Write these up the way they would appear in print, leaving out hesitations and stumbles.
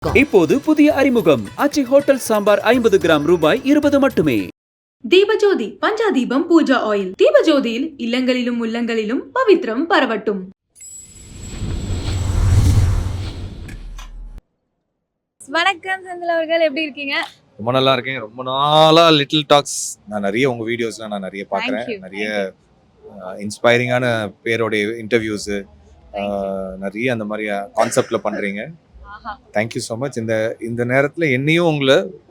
இப்போது புதிய அறிமுகம் ஆச்சி ஹோட்டல் சாம்பார் 50 கிராம் ரூபாய் 20 மட்டுமே. தீபஜோதி பஞ்சாதீபம் பூஜா ஆயில். தீபஜோதியில் இல்லங்களிலும் உள்ளங்களிலும் பவித்ரம் பரவட்டும். வணக்கம் செந்தில் அவர்கள், எப்படி இருக்கீங்க? ரொம்ப நல்லா இருக்கேன். ரொம்ப நாளா லிட்டில் டாக்ஸ் நான் நிறைய உங்க வீடியோஸ்லாம் நான் நிறைய பார்க்குறேன். நிறைய இன்ஸ்பைரிங்கான பேரோடைய இன்டர்வியூஸு நிறைய அந்த மாதிரி கான்செப்ட்ல பண்றீங்க. Thank you so much. இந்த நேரத்துல என்னையும்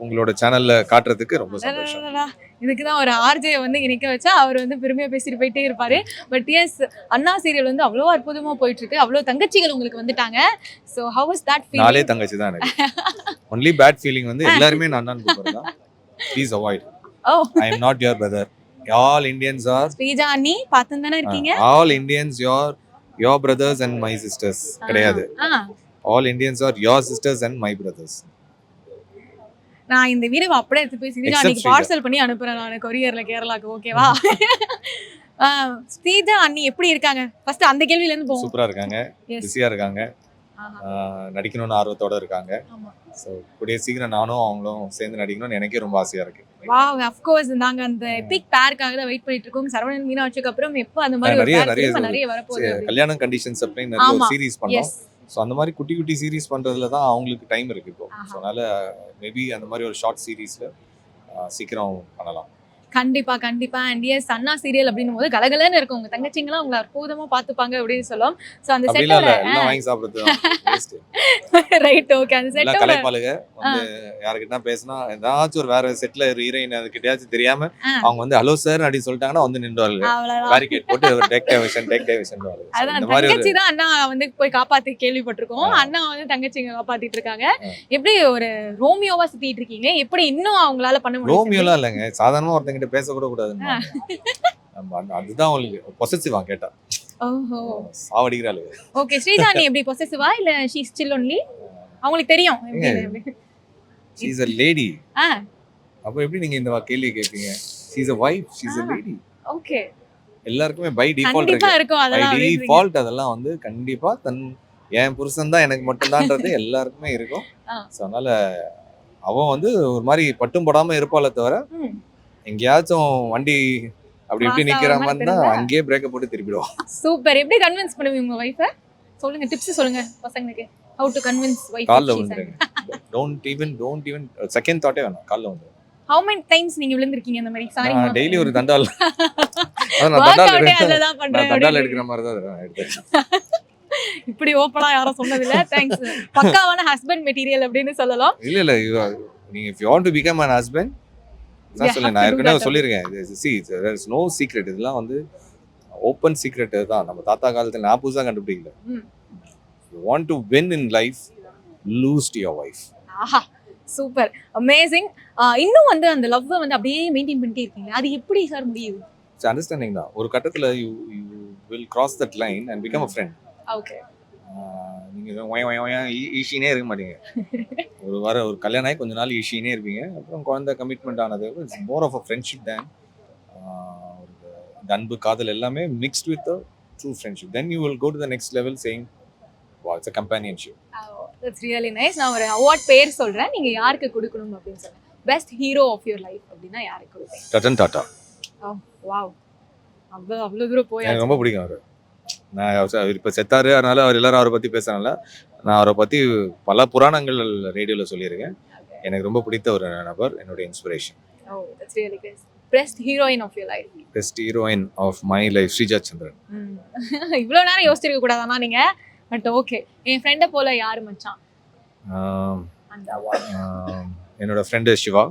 உங்களோட சேனல்ல காட்டுறதுக்கு ரொம்ப சந்தோஷம். இதுக்கு தான் ஒரு ஆர்ஜே வந்து நிக்க வச்சா அவர் வந்து பெருமையா பேசிட்டு போயிட்டே இருப்பாரு. பட் எஸ், அண்ணா சீரியல் வந்து அவ்வளோ அற்புதமா போயிட்டு இருக்கு. அவ்வளோ தங்கச்சிகள் உங்களுக்கு வந்துட்டாங்க. So how was that feeling? நாளே தங்கச்சி தான் எனக்கு. ஒன்லி பேட் ஃபீலிங் வந்து எல்லாருமே நான் தான் கூப்பிடுறேன். Please avoid. I am not your brother. All Indians are Sreeja அண்ணி பார்த்து தானே இருக்கீங்க. All Indians your brothers and my sisters கிடையாது. All Indians are your sisters and my brothers. நான் இந்த வீடியோ அப்படியே எடுத்து போய் ஸ்ரீஜா அண்ணிக்கு பார்சல் பண்ணி அனுப்புறேன் நான் கொரியர்ல கேரளாக்கு. ஓகேவா? ஸ்ரீஜா அண்ணி எப்படி இருக்காங்க? ஃபர்ஸ்ட் அந்த கேள்வில இருந்து போவோம். சூப்பரா இருக்காங்க, பிஸியா இருக்காங்க, நடிக்கணும்னு ஆர்வத்தோட இருக்காங்க. சோ கூடிய சீக்கிரம் நானும் அவங்களும் சேர்ந்து நடிக்கணும்னு எனக்கே ரொம்ப ஆசையா இருக்கு. வாவ், ஆஃப் கோர்ஸ் நாங்க அந்த எபிக் பேர்க்காக தான் வெயிட் பண்ணிட்டு இருக்கோம். சரவணன் மீனாட்சிக்கு அப்புறம் எப்போ அந்த மாதிரி நிறைய வரப்போகுது. கல்யாணம் கண்டிஷன்ஸ் அப்படின்னு நிறைய சீரிஸ் பண்ணோம். ஸோ அந்த மாதிரி குட்டி குட்டி சீரீஸ் பண்ணுறதுல தான் அவங்களுக்கு டைம் இருக்குது இப்போ. ஸோ அதனால் மேபி அந்த மாதிரி ஒரு ஷார்ட் சீரீஸில் சீக்கிரம் பண்ணலாம். கண்டிப்பா கண்டிப்பா. அண்ட் எஸ், அண்ணா சீரியல் அப்படின்னும் போது கலகலன்னு இருக்கும். உங்க தங்கச்சிங்களாம் உங்களை அற்புதமா பாத்துப்பாங்க அப்படின்னு சொல்லலாம். சோ அந்த செட்ல எல்லாம் வாங்கி சாப்பிடுறது ரைட். ஓகே, அந்த செட்ல கலைப்பாளுங்க வந்து யார்கிட்ட பேசினா ஏதாச்சும் ஒரு வேற செட்ல ஒரு ஹீரோயின் அதுக்கிட்டயாச்சும் தெரியாம அவங்க வந்து ஹலோ சார் அப்படின்னு சொல்லிட்டாங்கன்னா வந்து நின்றுவாங்க. பேரிகேட் போட்டு ஒரு டேக் டைவர்ஷன் அதான் தங்கச்சி தான் அண்ணா வந்து போய் காப்பாத்தி கேள்விப்பட்டிருக்கோம். அண்ணா வந்து தங்கச்சிங்க காப்பாத்திட்டு இருக்காங்க. எப்படி ஒரு ரோமியோவா சுத்திட்டு இருக்கீங்க? எப்படி இன்னும் அவங்களால பண்ண முடியும்? ரோமியோலாம் இல்லைங்க, சாதாரணமா ஒருத்தங்க பேசக்கூட கூடாதுன்னு அதுதான் உங்களுக்கு பொசசிவா கேட்டா. ஓஹோ, சாவடிக்கிறாளு. ஓகே, ஸ்ரீஜா நீ எப்படி பொசசிவா இல்ல ஷீ இஸ் ஸ்டில் ஒன்லி? அவங்களுக்கு தெரியும் ஷீ இஸ் a lady. அப்ப எப்படி நீங்க இந்த கேள்வி கேட்பீங்க? She is a wife, she is a lady. Okay, எல்லாருக்குமே பை டிஃபால்ட் இருக்கும். அதெல்லாம் பை டிஃபால்ட் அதெல்லாம் வந்து கண்டிப்பா என் புருஷன் தான் எனக்கு மட்டும் தான்ன்றது எல்லாருக்குமே இருக்கும். சோ அதனால அவன் வந்து ஒரு மாதிரி பட்டும் போடாம இருப்பாளே தவிர எங்கேயாச்சும் வண்டி அப்படி இப்படி நிக்கிற மாதிரி தான் அங்கேயே பிரேக்கப் போட்டு திருப்பிடுவோம். சூப்பர். எப்படி கன்வின்ஸ் பண்ணுவீங்க உங்க வைஃபை? சொல்லுங்க, டிப்ஸ் சொல்லுங்க பசங்களுக்கு. how to convince wife. கால்ல வந்துருங்க. don't even செகண்ட் தாட்டே வேணாம், கால்ல வந்துருங்க. how many times நீங்க விழுந்திருக்கீங்க இந்த மாதிரி? சாரி, நான் டெய்லி ஒரு தண்டால் தண்டால் எடுக்கிற மாதிரி தான் எடுத்தேன். இப்படி ஓப்பனா யாரும் சொன்னது இல்ல. தேங்க்ஸ். பக்காவான ஹஸ்பண்ட் மெட்டீரியல் அப்படின்னு சொல்லலாம். இல்ல நீங்க if you want to become an husband நான் ஏற்கனவே சொல்லியிருக்கேன். there is no secret. இதெல்லாம் வந்து ஓப்பன் சீக்ரெட் தான். நம்ம தாத்தா காலத்துல நான் புதுசா கண்டுபிடிக்கல. you want to win in life, lose to your wife. ஆஹா, சூப்பர், அமேசிங். இன்னும் வந்து அந்த லவ் வந்து அப்படியே மெயின்டைன் பண்ணிட்டே இருக்கீங்க. அது எப்படி சார் முடியுது? அண்டர்ஸ்டாண்டிங் தான். ஒரு கட்டத்துல you will cross that line and become a friend. Okay, நீங்க ஈஷினே இருக்க மாட்டீங்க. ஒரு கல்யாணம் ஆகி கொஞ்ச நாள் ஈஷினே இருப்பீங்க. அப்புறம் குழந்தை கமிட்மெண்ட் ஆனது it's more of a friendship than அன்பு காதல் எல்லாமே mixed with true friendship. Then you will go to the next level saying it's a companionship. that's really nice. நான் ஒரு அவார்ட் பேர் சொல்றேன், நீங்க யாருக்கு கொடுக்கணும் அப்படின்னு சொல்லுங்க. Best hero of your life அப்படினா யாருக்கு கொடுப்பீங்க? ரத்தன் டாடா. வாவ், அவ்வளவு தூரம் போய் எனக்கு ரொம்ப பிடிக்கும் அவரு. நான் இப்போ செத்தாரு, அதனால அவர் எல்லாரும் அவரை பற்றி பேசுறதுனால நான் அவரை பற்றி பல புராணங்கள் ரேடியோவில் சொல்லியிருக்கேன். எனக்கு ரொம்ப பிடித்த ஒரு நபர், என்னுடைய inspiration. Best heroine of your life? Best heroine of my life Sreeja Chandran. இவ்வளோ நேரம் யோசிச்சிருக்க கூடாதானா நீங்க? பட் ஓகே, என் ஃப்ரெண்டை போல யாரு மச்சான்? என்னோட ஃப்ரெண்டு சிவா.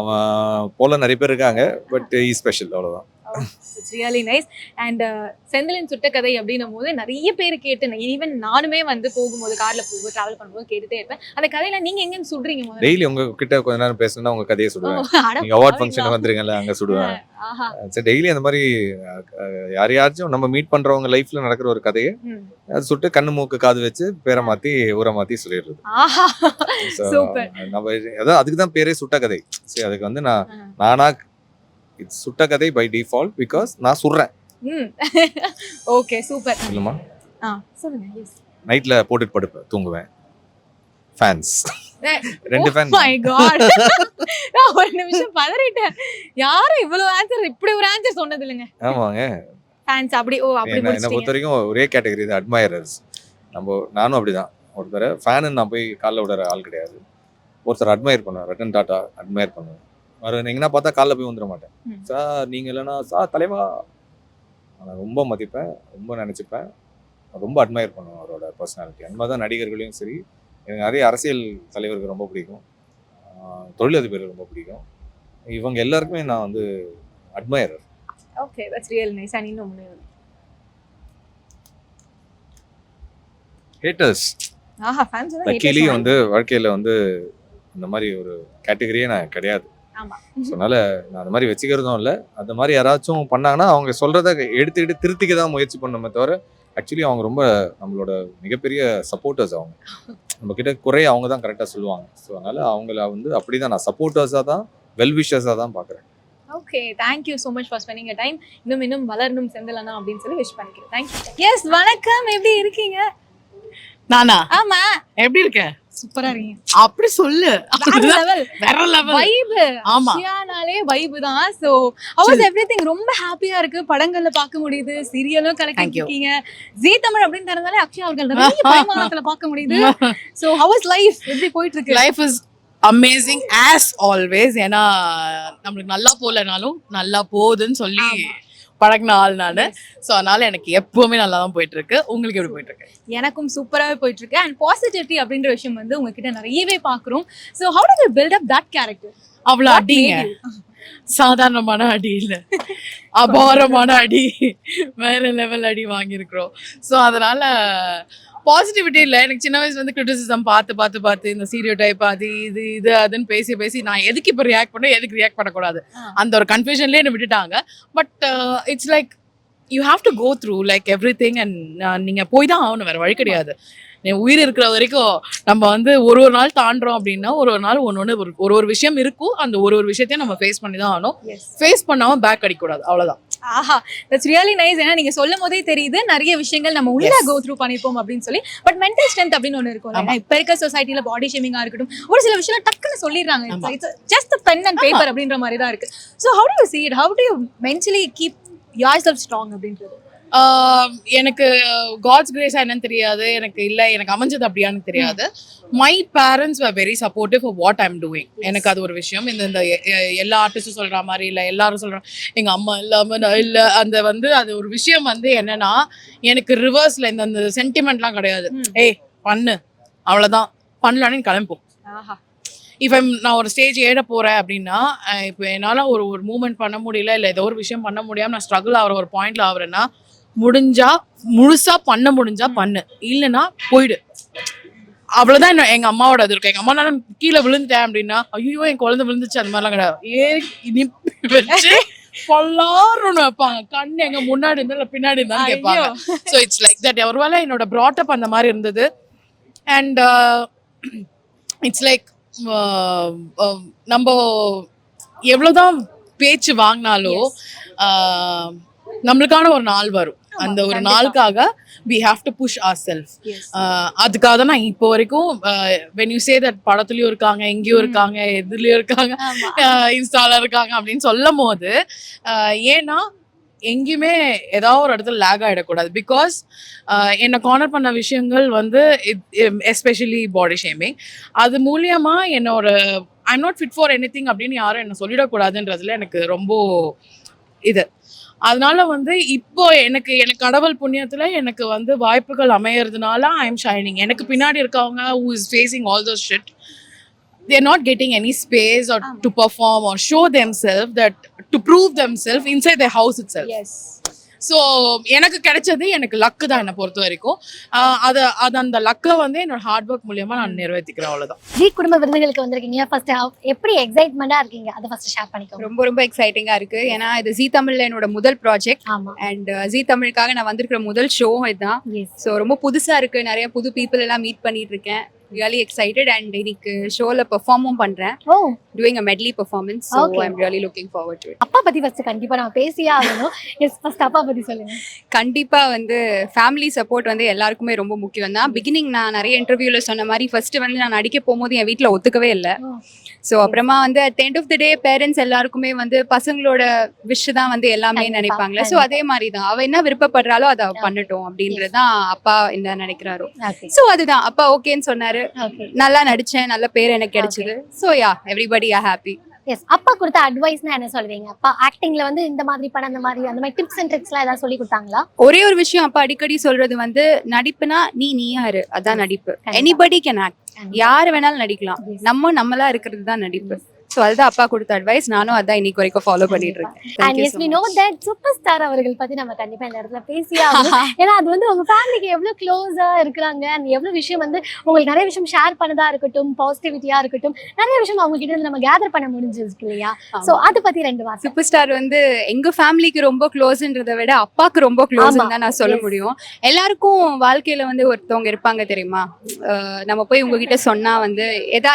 அவன் போல நிறைய பேர் இருக்காங்க, பட் ஈ ஸ்பெஷல், அவ்வளோதான். It's really nice. And செந்திலின் சுட்ட கதை அப்படின்னும் போது நிறைய பேர் கேட்டு, ஈவன் நானுமே வந்து போகும்போது கார்ல டிராவல் பண்ணும்போது கேட்டுட்டே இருப்பேன். அந்த கதையில நீங்க எங்க சுடுறீங்க? முதல்ல டெய்லி உங்ககிட்ட கொஞ்ச நேரம் பேசணும்னா உங்க கதையை சுடுவேன். நீங்க அவார்ட் ஃபங்க்ஷன் வந்துருங்கல்ல, அங்க சுடுவேன். சரி, டெய்லி அந்த மாதிரி யாரையாச்சும் நம்ம மீட் பண்றவங்க லைஃப்ல நடக்கிற ஒரு கதையை அது சுட்டு கண்ணு மூக்கு காது வச்சு பேரை மாத்தி ஊரை மாத்தி சொல்லிடுறது. நம்ம அதான் அதுக்கு தான் பேரே சுட்ட கதை. சரி, அதுக்கு வந்து நானா இட்ஸ் சுட்ட கதை பை டிஃபால்ட் பிகாஸ் நான் சுடுறேன். Okay, super. இல்லமா சொல்லுங்க. எஸ், நைட்ல போட்டுட்டு படுப்பேன், தூங்குவேன். Fans 2 fan. மை காட், நான் ஒரு நிமிஷம் பதறிட்டேன். யாரும் இவ்வளவு ஆன்சர், இப்படி ஒரு ஆன்சர் சொன்னது இல்லைங்க. ஆமாங்க. ஃபேன்ஸ் அப்படி அப்படி என்ன பொறுத்த முடிச்சிட்டீங்க. வரைக்கும் ஒரே கேட்டகரி தான், அட்மையரர்ஸ். நானும் அப்படிதான். ஒருத்தர் ஃபேனு நான் போய் காலைல விடுற ஆள் கிடையாது. ஒருத்தர் அட்மையர் பண்ணுவேன், ரத்தன் டாட்டா அட்மையர் பண்ணுவேன். எங்கன்னா பார்த்தா காலைல போய் வந்துட மாட்டேன். சார் நீங்கள் இல்லைன்னா சார் தலைவா, நான் ரொம்ப மதிப்பேன், ரொம்ப நினச்சிப்பேன், ரொம்ப அட்மையர் பண்ணுவேன் அவரோட பர்சனாலிட்டி. அந்த மாதிரி தான் நடிகர்களையும் சரி. எனக்கு நிறைய அரசியல் தலைவர்கள் ரொம்ப பிடிக்கும், தொழிலதிபர்கள் ரொம்ப பிடிக்கும். இவங்க எல்லாருக்குமே நான் வந்து admirer. Okay, that's real nice. And இன்னும் ஹேட்டர்ஸ் ஆஹா, ஃபேன்ஸ் தான் லக்கிலி வந்து வாழ்க்கையில் வந்து இந்த மாதிரி ஒரு கேட்டகரியே நான் கிடையாது. ஆமா. ஸோ அதனால நான் அந்த மாதிரி வச்சுக்கிறதும் இல்லை. அந்த மாதிரி யாராச்சும் பண்ணாங்கன்னா அவங்க சொல்கிறத எடுத்துக்கிட்டு திருத்திக்க தான் முயற்சி பண்ணணுமே தவிர, ஆக்சுவலி அவங்க ரொம்ப நம்மளோட மிகப்பெரிய சப்போர்ட்டர்ஸ். அவங்க நம்மக்கிட்ட குறைய அவங்க தான் கரெக்டாக சொல்லுவாங்க. ஸோ அதனால் அவங்கள வந்து அப்படி தான் நான் சப்போர்ட்டர்ஸாக தான், வெல்விஷர்ஸாக தான் பார்க்குறேன். Okay, thank you so much for spending your time. இன்னும் வளரணும் செந்திலண்ணா அப்படின்னு சொல்லி விஷ் பண்ணிக்கிறேன். Thank you. எஸ், வணக்கம். எப்படி இருக்கீங்க? நானா? ஆமா, எப்படி இருக்க? சூப்பரா இருக்கீங்க. அப்படி சொல்லு. வேற லெவல் வைப். ஆமா, ஷியானாலே வைப் தான். So how was everything? ரொம்ப ஹாப்பியா இருக்கு. படங்கள்ல பார்க்க முடியுது, சீரியலும் கலெக்ட் பண்ணிருக்கீங்க. ஜீ தமிழ் அப்படின்னு தரதால அக்ஷயா அவர்கள் நிறைய பரிமாணத்துல பார்க்க முடியுது. So how was life? எப்படி போயிட்டு இருக்கு? Life is amazing as always. ஏன்னா நம்மளுக்கு நல்லா போலனாலும் நல்லா போகுதுன்னு சொல்லி பழகின ஆள் நானு. ஸோ அதனால எனக்கு எப்பவுமே நல்லா தான் போயிட்டு இருக்கு. உங்களுக்கு எப்படி போயிட்டு இருக்கு? எனக்கும் சூப்பராகவே போயிட்டு இருக்கு. அண்ட் பாசிட்டிவிட்டி அப்படின்ற விஷயம் வந்து உங்ககிட்ட நிறையவே பாக்குறோம். So how did you build up that character? அவ்வளோ அடிங்க, சாதாரணமான அடி இல்ல, அபாரமான அடி, வேற லெவல் அடி வாங்கியிருக்கிறோம். ஸோ அதனால பாசிட்டிவிட்டி இல்லை. எனக்கு சின்ன வயசுல வந்து கிரிட்டிசிசம் பார்த்து இந்த சீரியோ டைப் அது இது அதுன்னு பேசி நான் எதுக்கு இப்போ ரியாக்ட் பண்ண, எதுக்கு ரியாக்ட் பண்ணக்கூடாது, அந்த ஒரு கன்ஃபியூஷன்லேயே என்ன விட்டுட்டாங்க. But it's like you have to go through like everything. And நீங்கள் போய் தான் ஆகணும், வேறு வழி கிடையாது. உயிர் இருக்கிற வரைக்கும் நம்ம வந்து ஒரு நாள் தாண்டுறோம் அப்படின்னா ஒரு நாள் ஒரு விஷயம் இருக்கும். அந்த ஒரு விஷயத்தையும் நம்ம ஃபேஸ் பண்ணி தான் ஆகணும். ஃபேஸ் பண்ணாமல் பேக் அடிக்கக்கூடாது, அவ்வளோதான். ஆஹா, தட்ஸ் ரியலி நைஸ். ஏன்னா நீங்க சொல்லும் போதே தெரியுது நிறைய விஷயங்கள் நம்ம உள்ள கோ த்ரூ பண்ணிப்போம் அப்படின்னு சொல்லி. பட் மென்டல் ஸ்ட்ரென்த் அப்படின்னு ஒன்று இருக்கும். ஏன்னா இப்ப இருக்க சொசைட்டில பாடி ஷேமிங்கா இருக்கட்டும், ஒரு சில விஷயம் டக்குன்னு சொல்லிடுறாங்க. It's just pen and paper அப்படின்ற மாதிரி தான் இருக்கு. So how do you see it? How do you mentally keep yourself strong அப்படின்றது? எனக்கு காட்ஸ் கிரேஸ் என்னன்னு தெரியாது, எனக்கு அமைஞ்சது அப்படியான்னு தெரியாது. My parents were very supportive of what I'm doing. எனக்கு அது ஒரு விஷயம். இந்த எல்லா ஆர்டிஸ்டும் சொல்ற மாதிரி இல்லை, எல்லாரும் சொல்றாங்க எங்க அம்மா இல்லாம நான் இல்லை, அது ஒரு விஷயம் வந்து என்னன்னா, எனக்கு ரிவர்ஸ்ல இந்த சென்டிமெண்ட்லாம் கிடையாது. ஏய் பண்ணு, அவ்வளவுதான், பண்ணலான்னு கிளம்பிப்போம். இப்போ நான் ஒரு ஸ்டேஜ் ஏற போறேன் அப்படின்னா, இப்போ என்னால் ஒரு மூவ்மெண்ட் பண்ண முடியல, இல்லை ஏதோ ஒரு விஷயம் பண்ண முடியாம நான் ஸ்ட்ரகிள் ஆகிற ஒரு பாயிண்ட்ல ஆகுறேன்னா, முழுசா பண்ண முடிஞ்சா பண்ணு, இல்லைன்னா போயிடு, அவ்வளவுதான். எங்க அம்மாவோட அது இருக்கும். எங்க அம்மா நான் கீழே விழுந்துட்டேன் அப்படின்னா, ஐயோ என் குழந்தை விழுந்துச்சு, அந்த மாதிரிலாம் கிடையாது. வச்சு பல்லாருன்னு வைப்பாங்க. கண்ணு எங்க முன்னாடி இருந்தா பின்னாடி இருந்தாலும் கேட்பாங்க. So it's like that. ஒருவேளை என்னோட ப்ராட்டப் அந்த மாதிரி இருந்தது. அண்ட் இட்ஸ் லைக் நம்ம எவ்வளவுதான் பேச்சு வாங்கினாலும் நம்மளுக்கான ஒரு நாள் வரும். அந்த ஒரு நாளுக்காக we have to push ourselves. அதுக்காக தான் நான் இப்போ வரைக்கும் when you say that படத்துலயும் இருக்காங்க, எங்கேயும் இருக்காங்க, எதுலயும் இருக்காங்க, இன்ஸ்டால இருக்காங்க அப்படின்னு சொல்லும் போது, ஏன்னா எங்கேயுமே ஏதாவது ஒரு இடத்துல லேக் ஆகிடக்கூடாது. பிகாஸ் என்னை கார்னர் பண்ண விஷயங்கள் வந்து எஸ்பெஷலி பாடி ஷேமிங், அது மூலியமா என்னோட I'm not fit for any thing அப்படின்னு யாரும் என்ன சொல்லிடக்கூடாதுன்றதுல எனக்கு ரொம்ப இது. அதனால வந்து இப்போ எனக்கு கடவுள் புண்ணியத்துல எனக்கு வந்து வாய்ப்புகள் அமையறதுனால ஐ எம் ஷைனிங். எனக்கு பின்னாடி இருக்கவங்க who is facing all those shit, they are not getting any space or to perform or show themselves, that to prove themselves inside their house itself. Yes. So எனக்கு கிடைச்சது எனக்கு luck தான். என்னை பொறுத்த வரைக்கும் அந்த லக்கை வந்து என்னோட ஹார்ட் ஒர்க் மூலியமா நான் நிறைவேற்றிக்கிறேன், அவ்வளோதான். ஜீ குடும்ப விருதுகளுக்கு வந்திருக்கீங்க. ஃபர்ஸ்ட் எப்படி எக்ஸைட்மெண்டா இருக்கீங்க, அதை ஃபர்ஸ்ட் ஷேர் பண்ணிக்கோங்க. ரொம்ப எக்ஸைட்டிங்கா இருக்கு. ஏன்னா இது ஜீ தமிழ்ல என்னோட முதல் ப்ராஜெக்ட். ஆமா. அண்ட் ஜீ தமிழுக்காக நான் வந்திருக்கிற முதல் ஷோ இதுதான். ஸோ ரொம்ப புதுசா இருக்கு. நிறைய புது பீப்புள் எல்லாம் மீட் பண்ணிட்டு இருக்கேன். ரியலி எக்ஸைட்டட் அண்ட் இன்னைக்கு ஷோல பெர்ஃபார்மும் பண்றேன். Oh doing a medley performance. So Okay. I'm really looking forward to it. அப்பா பத்தி ஃபர்ஸ்ட் கண்டிப்பா நம்ம பேசியே ஆகணும். எஸ் ஃபர்ஸ்ட் அப்பா பத்தி சொல்லுங்க. கண்டிப்பா வந்து ஃபேமிலி சப்போர்ட் வந்து எல்லாருக்குமே ரொம்ப முக்கியம் தான். பிகினிங் நான் நிறைய இன்டர்வியூல சொன்ன மாதிரி ஃபர்ஸ்ட் வந்து நான் நடிக்க போகும்போது என் வீட்டில் ஒத்துக்கவே இல்லை. Oh. ஸோ அப்புறமா வந்து at end of the day parents எல்லாருக்குமே வந்து பசங்களோட விஷ் தான் வந்து எல்லாமே கண்டிப்பா, நினைப்பாங்களே. ஸோ கண்டிப்பா. அதே மாதிரி தான் அவ என்ன விருப்பப்படுறாலோ அதை அவ பண்ணட்டும் அப்படின்றது தான் அப்பா என்ன நினைக்கிறாரோ. ஓகே ஸோ அதுதான் அப்பா ஓகேன்னு சொன்னாரு. ஓகே நல்லா நடிச்சேன், நல்ல பேர் எனக்கு கிடைச்சது. So yeah everybody are happy. Yes அப்பா கொடுத்த அட்வைஸ்னா என்ன சொல்வீங்க? அப்பா ஆக்டிங்ல வந்து இந்த மாதிரி பண்ண அந்த மாதிரி டிப்ஸ் அண்ட் ட்ரிக்ஸ்லாம் ஏதாவது சொல்லி கொடுத்தாங்களா? ஒரே ஒரு விஷயம் அப்பா அடிக்கடி சொல்றது வந்து நடிப்புனா நீயா இரு, அதான் நடிப்பு. கண்டிப்பா. Anybody can act. யாரு வேணாலும் நடிக்கலாம். Yes. நம்மளா இருக்கிறது தான் நடிப்பு. ஸோ அதுதான் அப்பா கொடுத்த அட்வைஸ். நானும் அதான் இன்னைக்கு வரைக்கும் ஃபாலோ பண்ணிட்டு இருக்கேன். And Thank you yes so we much. Know that superstar அவர்கள் பத்தி நம்ம கண்டிப்பா இந்த இடத்துல பேசியே ஆகணும். ஏன்னா அது வந்து உங்க ஃபேமிலிக்கு எவ்வளவு க்ளோஸா இருக்கிறாங்க அண்ட் எவ்வளவு விஷயம் வந்து உங்களுக்கு நிறைய விஷயம் ஷேர் பண்ணதா இருக்கட்டும், பாசிட்டிவிட்டியா இருக்கட்டும், நிறைய விஷயம் அவங்க கிட்ட இருந்து நம்ம கேதர் பண்ண முடிஞ்சிருக்கு இல்லையா? சோ அதை பத்தி 2 வார்த்தை. சூப்பர் ஸ்டார் வந்து எங்க ஃபேமிலிக்கு ரொம்ப க்ளோஸ்ன்றதை விட அப்பாக்கு ரொம்ப க்ளோஸ் ஆமா. தான் நான் சொல்ல Yes. முடியும். எல்லாருக்கும் வாழ்க்கையில வந்து ஒருத்தவங்க இருப்பாங்க தெரியுமா, நம்ம போய் உங்ககிட்ட சொன்னா வந்து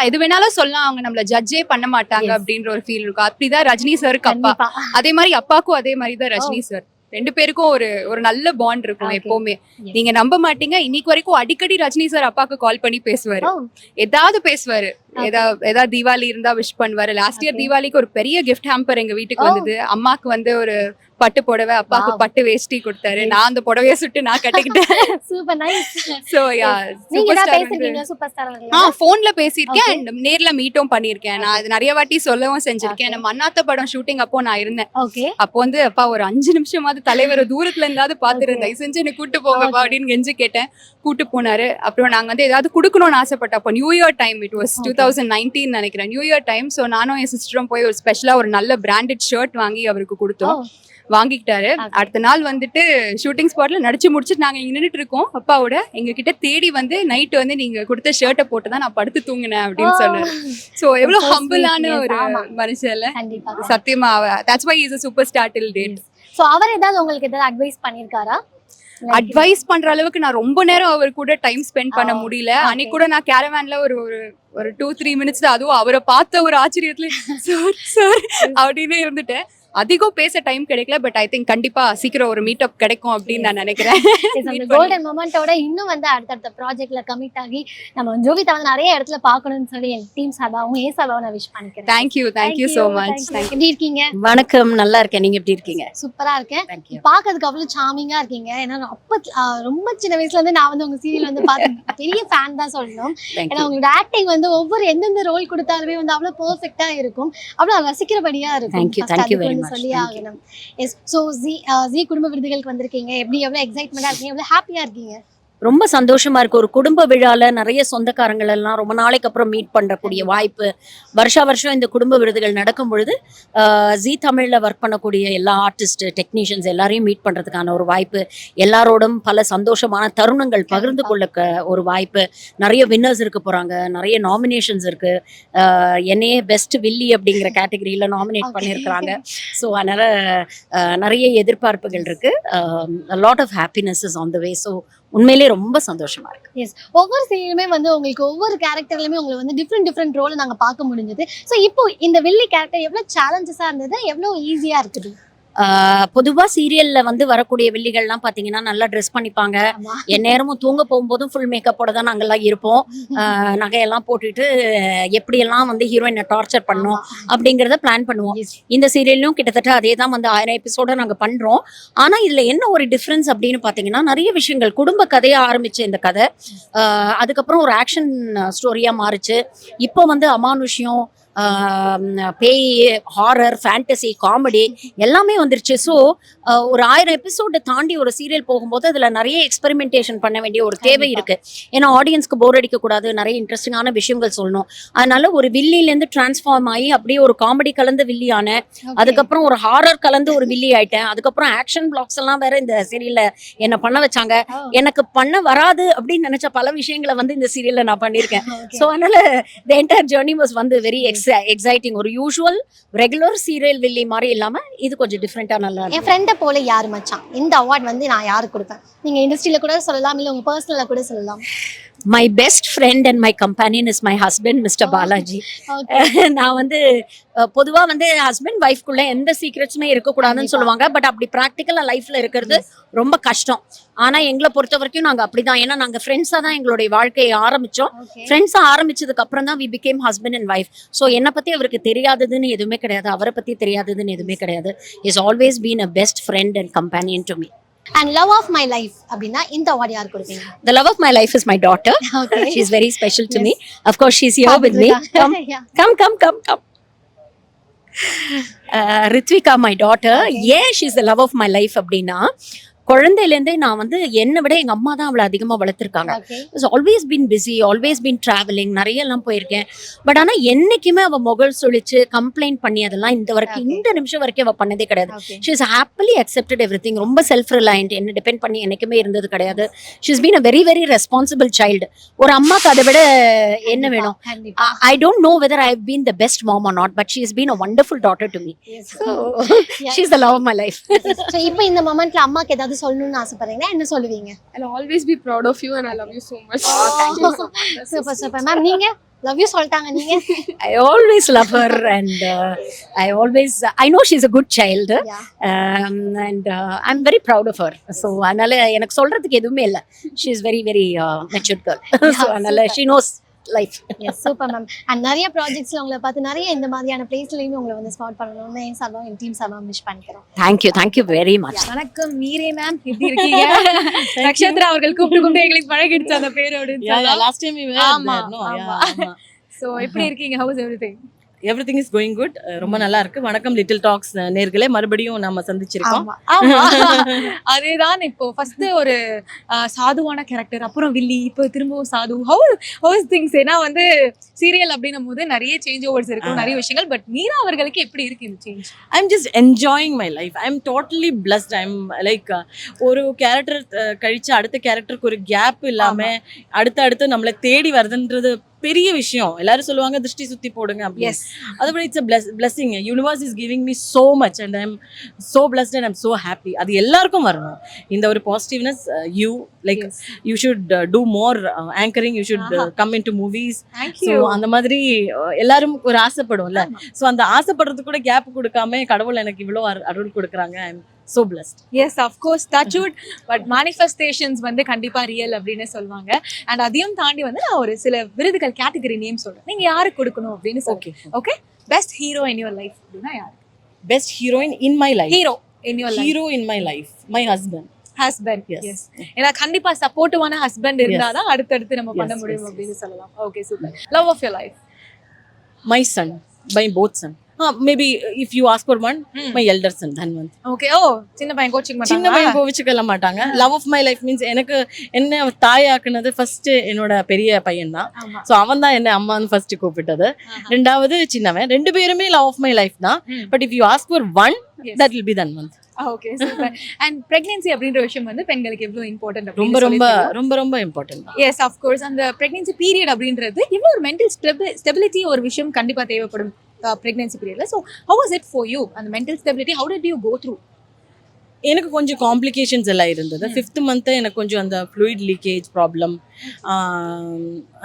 எது வேணாலும் சொல்லலாம், அவங்க நம்மள ஜட்ஜே பண்ண மாட்டாங்க Yes. அப்படின்ற ஒரு ஃபீல் இருக்கும். அப்படிதான் ரஜினி சாருக்கு அப்பா. கண்டிப்பா. அதே மாதிரி அப்பாக்கும் அதே மாதிரி தான் ரஜினி சார். 2 பேருக்கும் ஒரு நல்ல பாண்ட் இருக்கும் Okay. எப்பவுமே. Yes. நீங்க நம்ப மாட்டீங்க, இன்னைக்கு வரைக்கும் அடிக்கடி ரஜினி சார் அப்பாக்கு கால் பண்ணி பேசுவாரு. Oh. ஏதாவது பேசுவாரு. ஏதாவது தீபாவளி இருந்தா விஷ் பண்ணுவாரு. Last year Okay. தீபாவளிக்கு ஒரு பெரிய கிஃப்ட் ஹேம்பர் எங்க வீட்டுக்கு Oh. வந்தது. அம்மாக்கு வந்து ஒரு பட்டு புடவை, அப்பாக்கு Wow. பட்டு வேஷ்டி கொடுத்தாரு. நான் அந்த புடவைய சுட்டு நான் கட்டிக்கிட்டேன். Super nice. சோ யா நீங்க சூப்பர் ஏதாவது ஸ்டார் பேசிருக்கீங்க சூப்பர் ஸ்டார் அவர்கள்? போன்ல பேசியிருக்கேன் Okay. and நேர்ல மீட்டும் பண்ணிருக்கேன். நான் அது நிறைய வாட்டி சொல்லவும் செஞ்சிருக்கேன். நம்ம அண்ணாத்த படம் ஷூட்டிங் அப்போ நான் இருந்தேன். ஓகே அப்போ வந்து அப்பா ஒரு 5 நிமிஷமாவது தலைவரை தூரத்துல இருந்தாவது பாத்துருந்தேன், தயவு செஞ்சு என்ன கூட்டு போங்கப்பா அப்படின்னு கெஞ்சி கேட்டேன். கூட்டு போனாரு. அப்புறம் நாங்க வந்து ஏதாவது கொடுக்கணும்னு ஆசைப்பட்டோம். அப்போ new year time, it was 2019 நினைக்கிறேன், நியூ இயர் டைம். ஸோ நானும் என் சிஸ்டரும் போய் ஒரு ஸ்பெஷலா ஒரு நல்ல பிராண்டட் ஷர்ட் வாங்கி அவருக்கு கொடுத்தோம். வாங்கிக்கிட்டாரு. அடுத்த நாள் வந்துட்டு ஷூட்டிங் ஸ்பாட்ல நடிச்சு முடிச்சுட்டு நாங்க இங்க நின்றுட்டு இருக்கோம் அப்பாவோட. எங்க கிட்ட தேடி வந்து நைட் வந்து நீங்க கொடுத்த ஷர்ட்டை போட்டு தான் நான் படுத்து தூங்கினேன் அப்படின்னு சொன்னாரு. சோ எவ்வளவு So sweet, ஹம்பிளான yes, ஒரு ஆமா. மனுஷன்ல. கண்டிப்பா. சத்தியமா that's why is a super star till date. So அவர் ஏதாவது உங்களுக்கு ஏதாவது அட்வைஸ் பண்ணிருக்காரா? அட்வைஸ் பண்ற அளவுக்கு நான் ரொம்ப நேரம் அவர் கூட டைம் ஸ்பெண்ட் பண்ண முடியல. அன்னைக்கு கூட நான் கேரவான்ல ஒரு 2-3 மினிட்ஸ் தான், அதுவும் அவரை பார்த்த ஒரு ஆச்சரியத்துல சார் அப்படின்னு இருந்துட்டேன். அதிகம் பேச டைம் கிடைக்கல. பட் ஐ திங்க் கண்டிப்பா சீக்கிரம் ஒரு மீட் அப் கிடைக்கும் அப்படின்னு நான் நினைக்கிறேன். அந்த கோல்டன் மொமெண்டோட இன்னும் வந்து அடுத்தடுத்த ப்ராஜெக்ட்ல கமிட் ஆகி நம்ம ஜோவிதா வந்து நிறைய இடத்துல பார்க்கணும்னு சொல்லி என் டீம் சார்பாகவும் ஏ சார்பாகவும் நான் விஷ் பண்ணிக்கிறேன். Thank you so much. எப்படி இருக்கீங்க? வணக்கம், நல்லா இருக்கேன். நீங்க எப்படி இருக்கீங்க? சூப்பரா இருக்கேன். Thank you. பாக்கிறதுக்கு அவ்வளவு சாமிங்கா இருக்கீங்க. ஏன்னா அப்ப ரொம்ப சின்ன வயசுல இருந்து நான் வந்து உங்க சீரியல் வந்து பார்த்து பெரிய ஃபேன் தான் சொல்லணும். Thank ஏன்னா you. உங்களோட ஆக்டிங் வந்து ஒவ்வொரு எந்தெந்த ரோல் கொடுத்தாலுமே வந்து அவ்வளவு பெர்ஃபெக்ட்டா இருக்கும், அவ்வளவு ரசிக்கிறபடியா இருக்கும். Thank you. First Thank you அதுக்கு very வந்து much. சொல்லி Thank you. ஆகணும். எஸ் ஸோ ஜி குடும்ப விருதுகளுக்கு வந்திருக்கீங்க. எப்படி எவ்வளவு எக்ஸைட்மெண்டா இருக்கீங்க, எவ்வளவு ஹாப்பியா இருக்கீங்க? ரொம்ப சந்தோஷமா இருக்கு. ஒரு குடும்ப விழால நிறைய சொந்தக்காரங்கள் எல்லாம் ரொம்ப நாளைக்கு அப்புறம் மீட் பண்றக்கூடிய வாய்ப்பு. வருஷம் இந்த குடும்ப விருதுகள் நடக்கும் பொழுது ஜீ தமிழ்ல ஒர்க் பண்ணக்கூடிய எல்லா ஆர்டிஸ்ட், டெக்னீஷியன்ஸ் எல்லாரையும் மீட் பண்றதுக்கான ஒரு வாய்ப்பு, எல்லாரோடும் பல சந்தோஷமான தருணங்கள் பகிர்ந்து கொள்ள ஒரு வாய்ப்பு. நிறைய வின்னர்ஸ் இருக்க போறாங்க, நிறைய நாமினேஷன்ஸ் இருக்கு. என்னையே பெஸ்ட் வில்லி அப்படிங்கிற கேட்டகரியில நாமினேட் பண்ணியிருக்கிறாங்க. ஸோ அதனால நிறைய எதிர்பார்ப்புகள் இருக்கு. Lot of happiness is on the way. So உண்மையிலே ரொம்ப சந்தோஷமா இருக்கு. எஸ் ஒவ்வொரு சீனுமே வந்து உங்களுக்கு ஒவ்வொரு கேரக்டர்லயுமே உங்களை வந்து டிஃப்ரெண்ட் ரோல் நாங்க பார்க்க முடிஞ்சது. ஸோ இப்போ இந்த வில்லி கேரக்டர் எவ்வளவு சேலஞ்சஸா இருந்தது, எவ்வளவு ஈஸியா இருக்குது? பொதுவா சீரியல்ல வந்து வரக்கூடிய வில்லிகள்லாம் பாத்தீங்கன்னா நல்லா ட்ரெஸ் பண்ணிப்பாங்க. எந்நேரமும் தூங்க போகும்போதும் ஃபுல் மேக்கப்போட தான் நாங்கெல்லாம் இருப்போம். நகையெல்லாம் போட்டுட்டு எப்படியெல்லாம் வந்து ஹீரோயினை டார்ச்சர் பண்ணோம் அப்படிங்கிறத பிளான் பண்ணுவோம். இந்த சீரியல்லையும் கிட்டத்தட்ட அதே தான் வந்து 1000 எபிசோட நாங்க பண்றோம். ஆனா இதுல என்ன ஒரு டிஃப்ரென்ஸ் அப்படின்னு பாத்தீங்கன்னா, நிறைய விஷயங்கள் குடும்ப கதையா ஆரம்பிச்ச இந்த கதை அதுக்கப்புறம் ஒரு ஆக்ஷன் ஸ்டோரியா மாறுச்சு. இப்போ வந்து அமானுஷ்யம், பேய், ஹாரர், ஃபேண்டசி, காமெடி எல்லாமே வந்துருச்சு. ஸோ ஒரு 1000 எபிசோடு தாண்டி ஒரு சீரியல் போகும்போது அதில் நிறைய எக்ஸ்பெரிமெண்டேஷன் பண்ண வேண்டிய ஒரு தேவை இருக்கு. ஏன்னா ஆடியன்ஸ்க்கு போர் அடிக்கக்கூடாது, நிறைய இன்ட்ரெஸ்டிங்கான விஷயங்கள் சொல்லணும். அதனால ஒரு வில்லிலேருந்து டிரான்ஸ்ஃபார்ம் ஆகி அப்படியே ஒரு காமெடி கலந்த வில்லி ஆனேன். அதுக்கப்புறம் ஒரு ஹாரர் கலந்து ஒரு வில்லி ஆயிட்டேன். அதுக்கப்புறம் ஆக்ஷன் பிளாக்ஸ் எல்லாம் வேற இந்த சீரியல்ல என்ன பண்ண வச்சாங்க. எனக்கு பண்ண வராது அப்படின்னு நினைச்ச பல விஷயங்களை வந்து இந்த சீரியல்ல நான் பண்ணியிருக்கேன். ஸோ அதனால தி என்டையர் ஜர்னி வாஸ் வந்து வெரி எக்ஸைட்டிங். ஒரு யூஷுவல் ரெகுலர் சீரியல் வில்லி மாதிரி இல்லாம இது கொஞ்சம் டிஃப்ரெண்டா நல்லா இருக்கு. என் ஃப்ரெண்டை போல யாரு மச்சான், இந்த அவார்ட் வந்து நான் யாருக்கு கொடுப்பேன்? நீங்க இண்டஸ்ட்ரியில கூட சொல்லலாம், இல்ல உங்க பர்சனலா கூட சொல்லலாம். My best friend and my companion is my husband mister Balaji. நான் வந்து பொதுவா வந்து ஹஸ்பண்ட் ஒய்ஃப்குள்ள எந்த சீக்ரெட்ஸுமே இருக்கக்கூடாதுன்னு சொல்லுவாங்க. பட் அப்படி ப்ராக்டிக்கலா லைஃப்ல இருக்கிறது ரொம்ப கஷ்டம். ஆனா எங்களை பொறுத்த வரைக்கும் நாங்க அப்படிதான். ஏன்னா நாங்க ஃப்ரெண்ட்ஸா தான் எங்களுடைய வாழ்க்கையை ஆரம்பிச்சோம். ஃப்ரெண்ட்ஸா ஆரம்பிச்சதுக்கு அப்புறம் தான் we became husband and wife. So என்னை பத்தி அவருக்கு தெரியாததுன்னு எதுவுமே கிடையாது, அவரை பத்தி தெரியாததுன்னு எதுவுமே கிடையாது. Is always been a best friend and companion to me. And love of my life அப்படின்னா இந்த அவார்ட் யார் கொடுப்பீங்க? The love of my life is my daughter. Okay. She's very special to me. Of course, she's here with me. Come. Ritvika, my daughter. Yeah, she's the love of my life அப்படின்னா குழந்தையிலேருந்தே நான் வந்து என்னை விட எங்க அம்மா தான் அவளை அதிகமாக வளர்த்துருக்காங்க. Always been busy, always been travelling, நிறைய எல்லாம் போயிருக்கேன். பட் ஆனால் என்னைக்குமே அவள் முகல் சொலிச்சு கம்ப்ளைண்ட் பண்ணி அதெல்லாம் இந்த நிமிஷம் வரைக்கும் அவள் பண்ணதே கிடையாது. She is happily accepted everything. ரொம்ப செல்ஃப் ரிலையன்ட், என்ன டிபெண்ட் பண்ணி என்னைக்குமே இருந்தது கிடையாது. She is been a very very responsible child. ஒரு அம்மாக்கு அதை விட என்ன வேணும்? I don't know whether I have been the best mom or not, but she is been a wonderful daughter to me. So she is the love of my life. So இப்போ இந்த மொமெண்ட்ல அம்மாக்கு ஏதாவது சொல்லணும்னு ஆசைப்படுறீங்கன்னா என்ன சொல்லுவீங்க? I'll always be proud of you and I love you so much. Super ma'am. நீங்க love you சொல்லிட்டாங்க நீங்க? I always love her and I know she's a good child. And I'm very proud of her. So அதனால எனக்கு சொல்றதுக்கு எதுவுமே இல்லை. She is very very matured girl. So அதனால she knows life. Yes super ma'am. And நிறைய ப்ராஜெக்ட்ஸ்ல உங்களை பார்த்து நிறைய இந்த மாதிரியான பிளேஸ்லயுமே உங்களை வந்து ஸ்பாட் பண்ணணும்னு என் சார்பாக என் டீம் சார்பாக விஷ் பண்ணிக்கிறோம். Thank you very much. வணக்கம் மீரே மேம், எப்படி இருக்கீங்க? நக்ஷத்ரா அவர்கள் கூப்பிட்டு எங்களுக்கு பழகிடுச்சு அந்த பேரோட. Last time we were ஆமா, there, no? ஆமா. Yeah. So எப்படி இருக்கீங்க? How is everything? Everything is going good. ரொம்ப நல்லா இருக்கு. வணக்கம் லிட்டில் டாக்ஸ் நேர்களே, மறுபடியும் நாம சந்திச்சிருக்கோம். ஆமா. அதேதான். இப்போ ஃபர்ஸ்ட் ஒரு சாதுவான கேரக்டர், அப்புறம் வில்லி, இப்போ திரும்பவும் சாது. How is things? ஏன்னா வந்து சீரியல் அப்படின்னும் போது நிறைய சேஞ்ச் ஓவர்ஸ் இருக்கும், நிறைய விஷயங்கள். பட் மீரா அவர்களுக்கு எப்படி இருக்கு இந்த change? I'm just enjoying my life. I'm totally blessed. I'm like ஒரு கேரக்டர் கழிச்சு அடுத்த கேரக்டருக்கு ஒரு கேப் இல்லாம அடுத்து நம்மளை தேடி வருதுன்றது பெரிய விஷயம். எல்லாரும் சொல்லுவாங்க திருஷ்டி சுத்தி போடுங்க அப்படி. அதுபடி it's a blessing. Universe is giving me so much and I'm so blessed and I'm so happy. அது எல்லாருக்கும் வரணும் இந்த ஒரு positiveness. You like you should do more anchoring. You should come into movies. So அந்த மாதிரி எல்லாரும் ஒரு ஆசைப்படும்ல. So அந்த ஆசைப்படுறது கூட கேப் கொடுக்காம கடவுள் எனக்கு இவ்வளோ அருள் கொடுக்குறாங்க. I am so blessed. Yes, of course, touch wood. But manifestations வந்து கண்டிப்பா ரியல் அப்படின்னு சொல்லுவாங்க. அண்ட் அதையும் தாண்டி வந்து நான் ஒரு சில விருதுகள் கேட்டகரி நேம் சொல்றேன், நீங்க யாருக்கு கொடுக்கணும் அப்படின்னு சொல்லுங்க. Okay, best hero in your life அப்படின்னா யாரு? Best heroine in my life. Hero in your life. Hero in my life, my husband. Yes. ஏன்னா கண்டிப்பா சப்போர்ட்டிவான ஹஸ்பண்ட் இருந்தாதான் அடுத்தடுத்து நம்ம பண்ண முடியும் அப்படின்னு சொல்லலாம். Okay, super. Love of your life? My son, by both son. Maybe if you ask for one, my elder son Dhanwant. Okay. Oh, சின்ன பையன் கோச்சிங் மாட்டாங்க? சின்ன பையன் கோவிச்சுக்கல மாட்டாங்க. Love of my life means எனக்கு என்ன தாயாக்குனது ஃபர்ஸ்ட் என்னோட பெரிய பையன் தான். ஸோ அவன் தான் என்ன அம்மான்னு ஃபர்ஸ்ட் கூப்பிட்டது. ரெண்டாவது சின்னவன். ரெண்டு பேருமே லவ் ஆஃப் மை லைஃப் தான். But if you ask for one, that will be Dhanwant. Okay, super. And pregnancy அப்படின்ற விஷயம் வந்து பெண்களுக்கு எவ்வளவு இம்பார்ட்டன்ட்? ரொம்ப ரொம்ப ரொம்ப ரொம்ப இம்பார்ட்டன்ட். Yes, of course. அந்த பிரெக்னன்சி பீரியட் அப்படின்றது இவ்வளவு ஒரு மென்டல் ஸ்டெபிலிட்டி ஒரு விஷயம் கண்டிப்பா தேவைப்படும் pregnancy period. So how was it for you and the mental stability? How did you go through? எனக்கு கொஞ்சம் காம்ப்ளிகேஷன்ஸ் எல்லாம் இருந்தது. 5th month எனக்கு கொஞ்சம் அந்த ஃப்ளூயிட் லீக்கேஜ் ப்ராப்ளம்,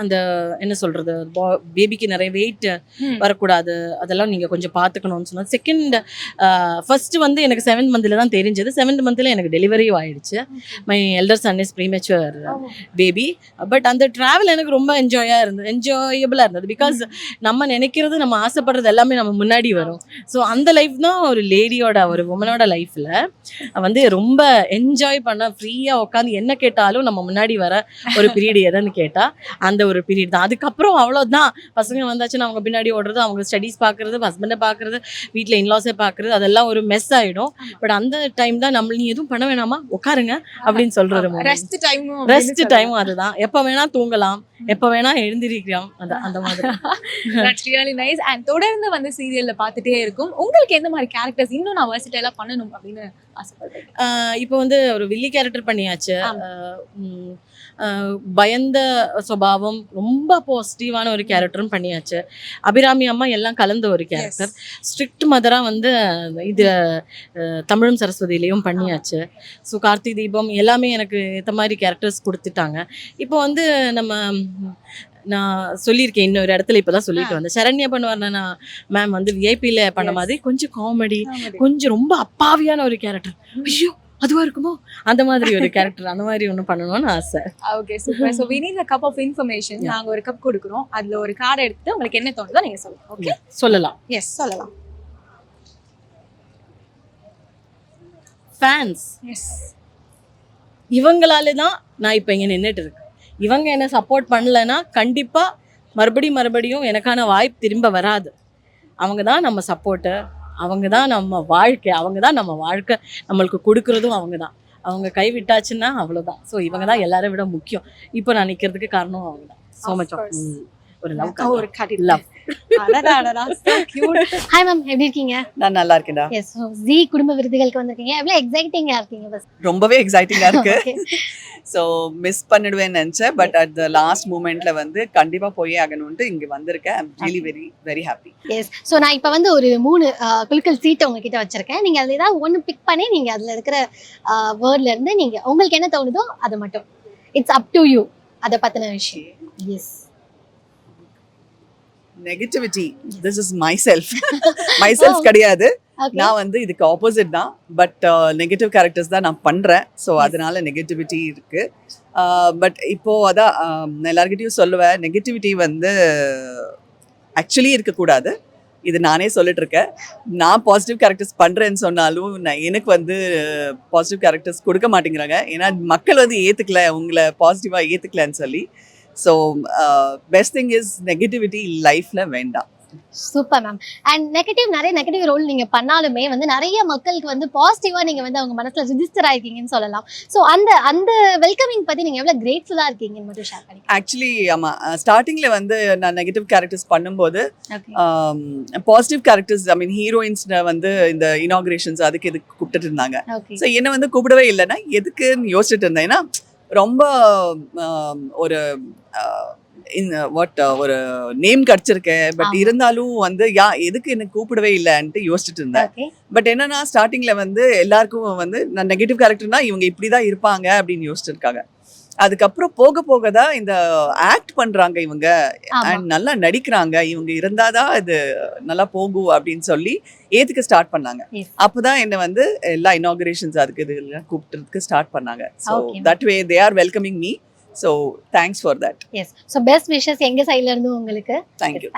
அந்த என்ன சொல்கிறது, பேபிக்கு நிறைய வெயிட் வரக்கூடாது, அதெல்லாம் நீங்கள் கொஞ்சம் பார்த்துக்கணும்னு சொன்னாங்க. ஃபர்ஸ்ட்டு வந்து எனக்கு 7th month தான் தெரிஞ்சது. 7th month எனக்கு டெலிவரியும் ஆயிடுச்சு. My elder son is premature baby. But அந்த ட்ராவல் எனக்கு ரொம்ப என்ஜாயபிளாக இருந்தது. பிகாஸ் நம்ம நினைக்கிறது, நம்ம ஆசைப்படுறது எல்லாமே நம்ம முன்னாடி வரும். ஸோ அந்த லைஃப் தான் ஒரு லேடியோட, ஒரு உமனோட லைஃப்பில் வந்து ரொம்ப என்ஜாய் பண்ண, ஃப்ரீயாக உட்காந்து என்ன கேட்டாலும் நம்ம முன்னாடி வர ஒரு பீரியட் எதுன்னு கேட்டால் அந்த ஒரு பீரியட் தான். அதுக்கப்புறம் அவ்வளோதான், பசங்க வந்தாச்சுன்னா அவங்க பின்னாடி ஓடுறது, அவங்க ஸ்டடீஸ் பார்க்குறது, ஹஸ்பண்டை பார்க்குறது, வீட்டில் இன்லாஸை பார்க்குறது, அதெல்லாம் ஒரு மெஸ் ஆகிடும். பட் அந்த டைம் தான் நம்ம நீ எதுவும் பண்ண வேணாமா, உட்காருங்க அப்படின்னு சொல்கிறது. ரெஸ்ட் டைமும் அதுதான். எப்போ வேணா தூங்கலாம், எப்போ வேணா எழுந்திருக்கலாம், அந்த மாதிரி. That's really nice. And தொடர்ந்து வந்து சீரியல்ல பார்த்துட்டே இருக்கும். உங்களுக்கு எந்த மாதிரி கேரக்டர்ஸ் இன்னும் நான் வெர்சடைலா பண்ணணும் அப்படின்னு ஆசைப்படுறேன்? இப்போ வந்து ஒரு வில்லி கேரக்டர் பண்ணியாச்சு. பயந்த சுபாவம், ரொம்ப பாசிட்டிவான ஒரு கேரக்டரும் பண்ணியாச்சு. அபிராமி அம்மா எல்லாம் கலந்த ஒரு கேரக்டர். ஸ்ட்ரிக்ட் மதராக வந்து இது தமிழும் சரஸ்வதியிலையும் பண்ணியாச்சு. ஸோ கார்த்திக் தீபம் எல்லாமே எனக்கு ஏற்ற மாதிரி கேரக்டர்ஸ் கொடுத்துட்டாங்க. இப்போ வந்து நான் சொல்லியிருக்கேன் இன்னொரு இடத்துல, இப்போதான் சொல்லிட்டு வந்தேன், சரண்யா பண்ணுவார்னா மேம் வந்து விஐபியில் பண்ண மாதிரி கொஞ்சம் காமெடி, கொஞ்சம் ரொம்ப அப்பாவியான ஒரு கேரக்டர். ஐயோ அதுவா இருக்குமோ அந்த மாதிரி ஒரு கேரக்டர், அந்த மாதிரி ஒன்று பண்ணணும்னு ஆசை. Okay super. So we need a cup of information. நாங்க ஒரு கப் கொடுக்குறோம், அதுல ஒரு கார்டை எடுத்து உங்களுக்கு என்ன தோணுதோ நீங்க சொல்லுங்க. ஓகே சொல்லலாம். எஸ் சொல்லலாம். ஃபேன்ஸ், எஸ் இவங்களால தான் நான் இப்போ இங்கே நின்றுட்டு இருக்கேன். இவங்க என்ன சப்போர்ட் பண்ணலைன்னா கண்டிப்பாக மறுபடியும் எனக்கான வாய்ப்பு திரும்ப வராது. அவங்க தான் நம்ம சப்போர்ட்டு, அவங்க தான் நம்ம வாழ்க்கை, அவங்க தான் நம்ம வாழ்க்கை நம்மளுக்கு கொடுக்குறதும் அவங்க தான். அவங்க கைவிட்டாச்சுன்னா அவ்வளோதான். ஸோ இவங்க தான் எல்லாரை விட முக்கியம். இப்போ நான் நிற்கிறதுக்கு காரணம் அவங்க தான். ஸோ மச் ஒரு லவ், ஒரு கார்டு லவ். ஹாய் மேம், எப்படி இருக்கீங்க? நான் நல்லா இருக்கேன்டா. எஸ், ஜி குடும்ப விருதுகளுக்கு வந்திருக்கீங்க. எவ்வளவு எக்ஸைட்டிங்கா இருக்கீங்க? பஸ் ரொம்பவே எக்ஸைட்டிங்கா இருக்கு. ஸோ மிஸ் பண்ணிடுவேன்னு நினச்சேன், பட் அட் த லாஸ்ட் மூமெண்ட்ல வந்து கண்டிப்பா போயே ஆகணும்ட்டு இங்க வந்திருக்கேன். I'm really very very happy. Yes, so நான் இப்போ வந்து ஒரு 3 குலுக்கல் சீட்டை உங்ககிட்ட வச்சிருக்கேன். நீங்க அதில் ஏதாவது ஒன்று பிக் பண்ணி நீங்க அதுல இருக்கிற வேர்ட்ல இருந்து நீங்க உங்களுக்கு என்ன தோணுதோ அது மட்டும், இட்ஸ் அப் டு யூ, அதை பத்தின விஷயம். Yes. Negativity, this is myself. Myself கிடையாது, நான் வந்து இதுக்கு ஆப்போசிட் தான். பட் நெகட்டிவ் கேரக்டர்ஸ் தான் நான் பண்றேன். ஸோ அதனால நெகட்டிவிட்டி இருக்கு. பட் இப்போ அதான் எல்லார்கிட்டையும் சொல்லுவேன், நெகட்டிவிட்டி வந்து ஆக்சுவலி இருக்கக்கூடாது. இது நானே சொல்லிட்டு இருக்கேன். நான் பாசிட்டிவ் கேரக்டர்ஸ் பண்றேன்னு சொன்னாலும் எனக்கு வந்து பாசிட்டிவ் கேரக்டர்ஸ் கொடுக்க மாட்டேங்கிறாங்க. ஏன்னா மக்கள் வந்து ஏத்துக்கல, உங்களை பாசிட்டிவா ஏத்துக்கலன்னு சொல்லி. So best thing is negativity லைஃப்ல வேண்டாம். Super ma'am. அண்ட் நிறைய நெகட்டிவ் ரோல் நீங்க பண்ணாலுமே வந்து நிறைய மக்களுக்கு வந்து பாசிட்டிவா நீங்க வந்து அவங்க மனசுல ரிஜிஸ்டர் ஆயிருக்கீங்கன்னு சொல்லலாம். ஸோ அந்த வெல்கமிங் பத்தி நீங்க எவ்வளவு கிரேட்ஃபுல்லா இருக்கீங்கன்னு மட்டும் ஷேர் பண்ணி. ஆக்சுவலி ஆமா, ஸ்டார்டிங்ல வந்து நான் நெகட்டிவ் கேரக்டர்ஸ் பண்ணும்போது பாசிட்டிவ் கேரக்டர்ஸ், ஐ மீன் ஹீரோயின்ஸ் வந்து இந்த இனாகிரேஷன்ஸ் அதுக்கு எதுக்கு கூப்பிட்டு இருந்தாங்க. ஸோ என்ன வந்து கூப்பிடவே இல்லைன்னா எதுக்குன்னு யோசிச்சுட்டு இருந்தேன். ஏன்னா ரொம்ப ஒரு ஒரு நேம் கிடைச்சிருக்கேன். பட் இருந்தாலும் வந்து எதுக்கு எனக்கு கூப்பிடவே இல்லைன்ட்டு யோசிச்சுட்டு இருந்தேன். பட் என்னன்னா ஸ்டார்டிங்ல வந்து எல்லாருக்கும் வந்து நான் நெகட்டிவ் கேரக்டர்னா இவங்க இப்படிதான் இருப்பாங்க அப்படின்னு யோசிச்சுட்டு இருக்காங்க. அதுக்கப்புறம் போக தான் இந்த ஆக்ட் பண்றாங்க இவங்க, அண்ட் நல்லா நடிக்கிறாங்க, இவங்க இருந்தாதான் இது நல்லா போகும் அப்படின்னு சொல்லி ஏத்துக்க ஸ்டார்ட் பண்ணாங்க. அப்பதான் என்ன வந்து எல்லா இனாகிரேஷன்ஸ் அதுக்கு இது கூப்பிட்டுறதுக்கு ஸ்டார்ட் பண்ணாங்க. So that way they are welcoming me. So thanks for that. Yes, so best wishes எங்க சைட்ல இருந்து உங்களுக்கு. தேங்க்யூ.